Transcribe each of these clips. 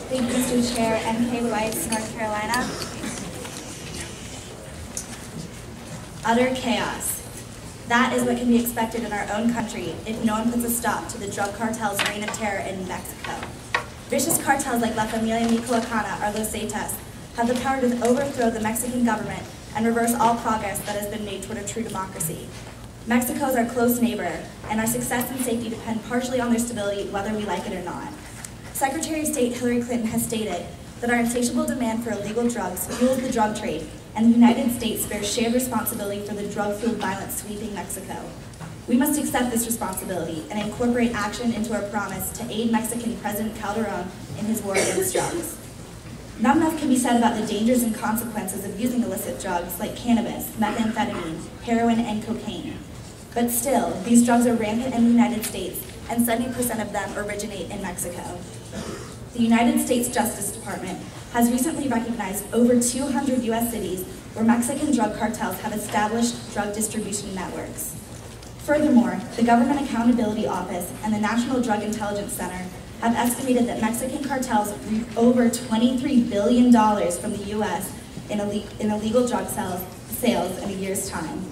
Thank you, Mr. Chair. MK Weiss, North Carolina. Utter chaos. That is what can be expected in our own country if no one puts a stop to the drug cartel's reign of terror in Mexico. Vicious cartels like La Familia Michoacana or Los Zetas have the power to overthrow the Mexican government and reverse all progress that has been made toward a true democracy. Mexico is our close neighbor, and our success and safety depend partially on their stability, whether we like it or not. Secretary of State Hillary Clinton has stated that our insatiable demand for illegal drugs fuels the drug trade, and the United States bears shared responsibility for the drug-fueled violence sweeping Mexico. We must accept this responsibility and incorporate action into our promise to aid Mexican President Calderon in his war against drugs. Not enough can be said about the dangers and consequences of using illicit drugs like cannabis, methamphetamine, heroin, and cocaine. But still, these drugs are rampant in the United States, and 70% of them originate in Mexico. The United States Justice Department has recently recognized over 200 U.S. cities where Mexican drug cartels have established drug distribution networks. Furthermore, the Government Accountability Office and the National Drug Intelligence Center have estimated that Mexican cartels reap over $23 billion from the U.S. in illegal drug sales in a year's time.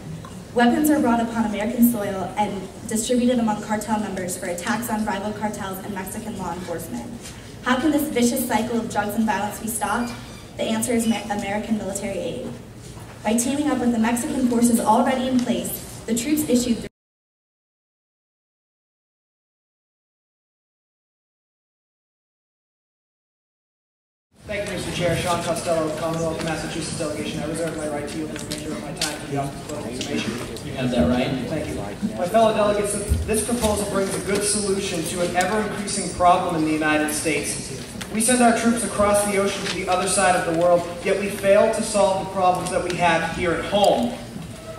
Weapons are brought upon American soil and distributed among cartel members for attacks on rival cartels and Mexican law enforcement. How can this vicious cycle of drugs and violence be stopped? The answer is American military aid. By teaming up with the Mexican forces already in place, the troops issued Thank you, Mr. Chair. Sean Costello, Commonwealth of Massachusetts Delegation. I reserve my right to yield the remainder of my time to the Office of Political Information. You have that right. Thank you. My fellow delegates, this proposal brings a good solution to an ever-increasing problem in the United States. We send our troops across the ocean to the other side of the world, yet we fail to solve the problems that we have here at home.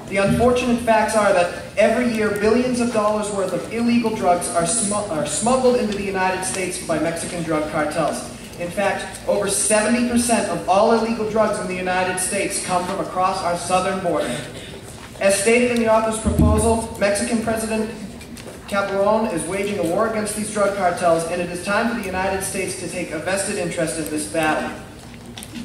The unfortunate facts are that every year billions of dollars worth of illegal drugs are smuggled into the United States by Mexican drug cartels. In fact, over 70% of all illegal drugs in the United States come from across our southern border. As stated in the author's proposal, Mexican President Calderon is waging a war against these drug cartels, and it is time for the United States to take a vested interest in this battle.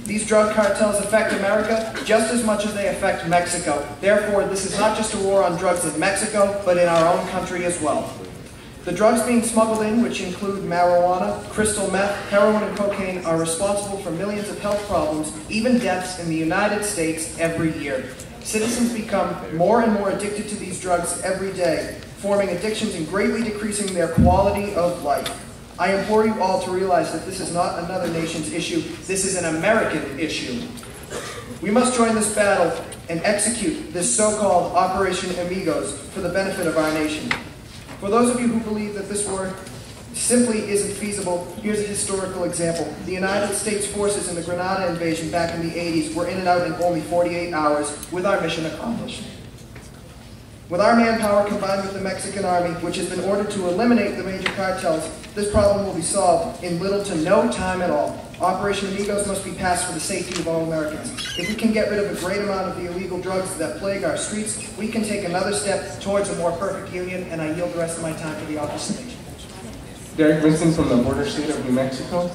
These drug cartels affect America just as much as they affect Mexico. Therefore, this is not just a war on drugs in Mexico, but in our own country as well. The drugs being smuggled in, which include marijuana, crystal meth, heroin, and cocaine, are responsible for millions of health problems, even deaths in the United States every year. Citizens become more and more addicted to these drugs every day, forming addictions and greatly decreasing their quality of life. I implore you all to realize that this is not another nation's issue, this is an American issue. We must join this battle and execute this so-called Operation Amigos for the benefit of our nation. For those of you who believe that this war simply isn't feasible, here's a historical example. The United States forces in the Grenada invasion back in the 80s were in and out in only 48 hours, with our mission accomplished. With our manpower combined with the Mexican army, which has been ordered to eliminate the major cartels, this problem will be solved in little to no time at all. Operation Amigos must be passed for the safety of all Americans. If we can get rid of a great amount of the illegal drugs that plague our streets, we can take another step towards a more perfect union, and I yield the rest of my time to the Office of Nation. Derek Vincent from the border state of New Mexico.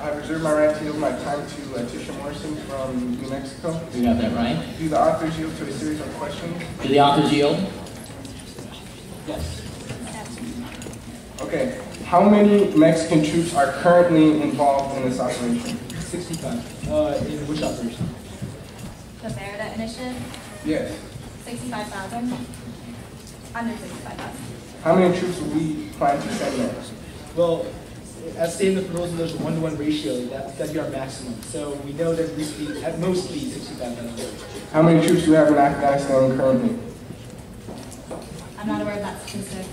I reserve my right to yield my time to Tisha Morrison from New Mexico. You have that right. Do the authors yield to a series of questions? Do the authors yield? Yes. Okay. How many Mexican troops are currently involved in this operation? 65. In which operation? the Merida Initiative. Yes. 65,000. Under 65,000. How many troops will we plan to send there? Well, as stated in the proposal, there's a 1-to-1 ratio. That'd be our maximum. So we know that we should at most be 65,000. How many troops do we have in Afghanistan currently? I'm not aware of that specific.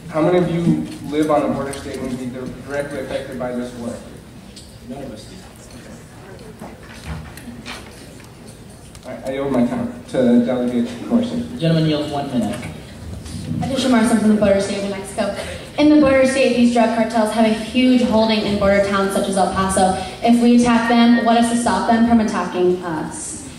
How many of you live on a border state and will be directly affected by this war? None of us do. All right, I yield my time to Delegate Morrison. The gentleman yields 1 minute. Tisha Morrison from the border state of New Mexico. In the border state, these drug cartels have a huge holding in border towns such as El Paso. If we attack them, what is to stop them from attacking us?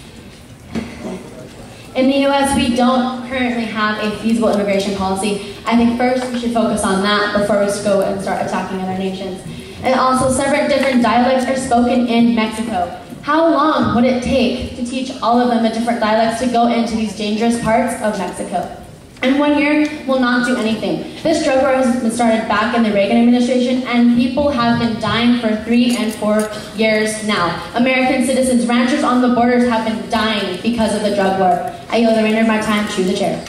In the US, we don't currently have a feasible immigration policy. I think first we should focus on that before we go and start attacking other nations. And also, several different dialects are spoken in Mexico. How long would it take to teach all of them the different dialects to go into these dangerous parts of Mexico? And 1 year will not do anything. This drug war has been started back in the Reagan administration, and people have been dying for 3 and 4 years now. American citizens, ranchers on the borders have been dying because of the drug war. I yield the remainder of my time to the chair.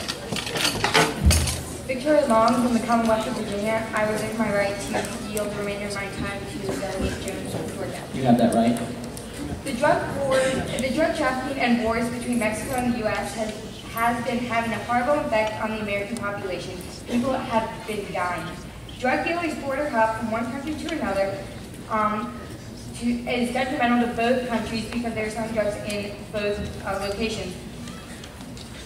Victoria Long from the Commonwealth of Virginia. I reserve my right to yield the remainder of my time to Delegate Jones from Georgia. You have that right. The drug trafficking and wars between Mexico and the U.S. has been having a horrible effect on the American population. People have been dying. Drug dealers border hop from one country to another is detrimental to both countries because there are some drugs in both locations.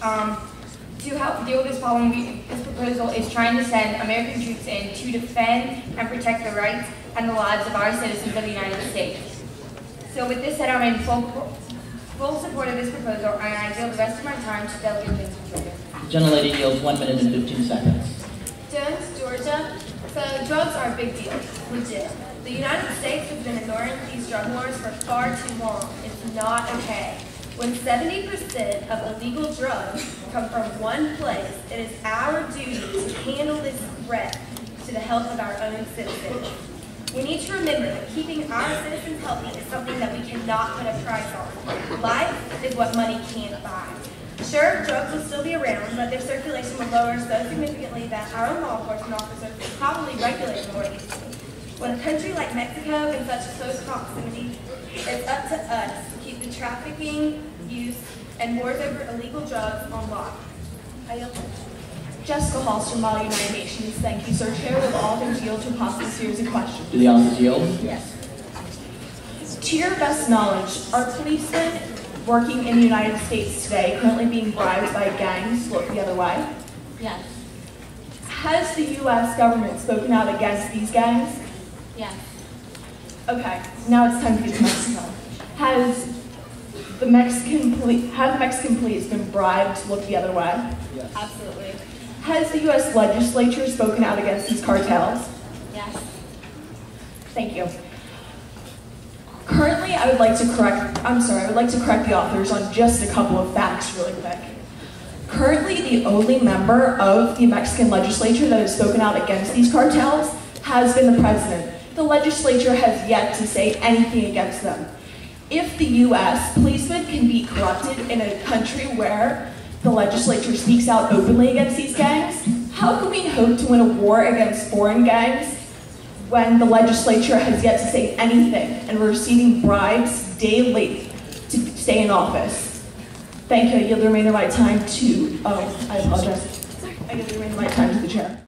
To help deal with this problem, this proposal is trying to send American troops in to defend and protect the rights and the lives of our citizens of the United States. So with this said, I'm in full support of this proposal, and I yield the rest of my time to Delegate Jones from Georgia. Gentlelady yields 1 minute and 15 seconds. Jones, Georgia. So drugs are a big deal, legit. The United States has been ignoring these drug wars for far too long. It's not okay. When 70% of illegal drugs come from one place, it is our duty to handle this threat to the health of our own citizens. We need to remember that keeping our citizens healthy is something that we cannot put a price on. Life is what money can't buy. Sure, drugs will still be around, but their circulation will lower so significantly that our own law enforcement officers will probably regulate more easily. When a country like Mexico in such close proximity, it's up to us to keep the trafficking, use, and wars over illegal drugs on lock. I yield. Jessica Halls from Model United Nations. Thank you, Sir Chair. Will all things yield to a possible series of questions? Do the officers yield? Yes. To your best knowledge, are policemen working in the United States today currently being bribed by gangs to look the other way? Yes. Has the U.S. government spoken out against these gangs? Yes. Okay, now it's time to get to Mexico. Have the Mexican police been bribed to look the other way? Yes. Absolutely. Has the U.S. legislature spoken out against these cartels? Yes. Thank you. Currently, I would like to correct the authors on just a couple of facts really quick. Currently, the only member of the Mexican legislature that has spoken out against these cartels has been the president. The legislature has yet to say anything against them. If the U.S. policemen can be corrupted in a country where the legislature speaks out openly against these gangs, how can we hope to win a war against foreign gangs when the legislature has yet to say anything and we're receiving bribes daily to stay in office? Thank you. I yield the remainder of my time to, I apologize. I yield the remainder of my time to the chair.